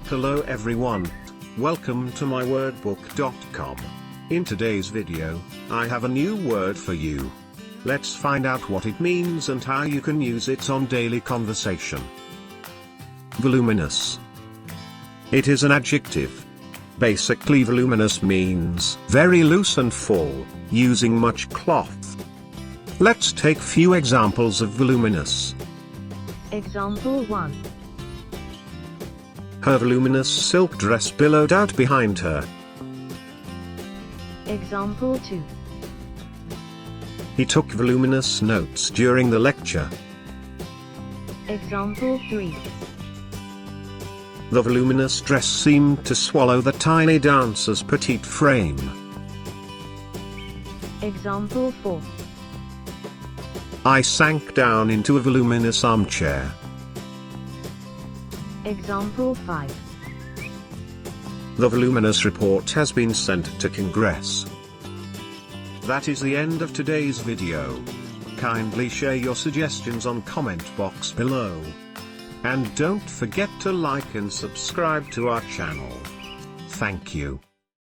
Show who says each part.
Speaker 1: Hello everyone. Welcome to mywordbook.com. In today's video, I have a new word for you. Let's find out what it means and how you can use it on daily conversation. Voluminous. It is an adjective. Basically, voluminous means very loose and full, using much cloth. Let's take few examples of voluminous.
Speaker 2: Example 1.
Speaker 1: Her voluminous silk dress billowed out behind her.
Speaker 2: Example 2.
Speaker 1: He took voluminous notes during the lecture.
Speaker 2: Example 3.
Speaker 1: The voluminous dress seemed to swallow the tiny dancer's petite frame.
Speaker 2: Example 4.
Speaker 1: I sank down into a voluminous armchair.
Speaker 2: Example 5.
Speaker 1: The voluminous report has been sent to Congress. That is the end of today's video. Kindly share your suggestions on comment box below. And don't forget to like and subscribe to our channel. Thank you.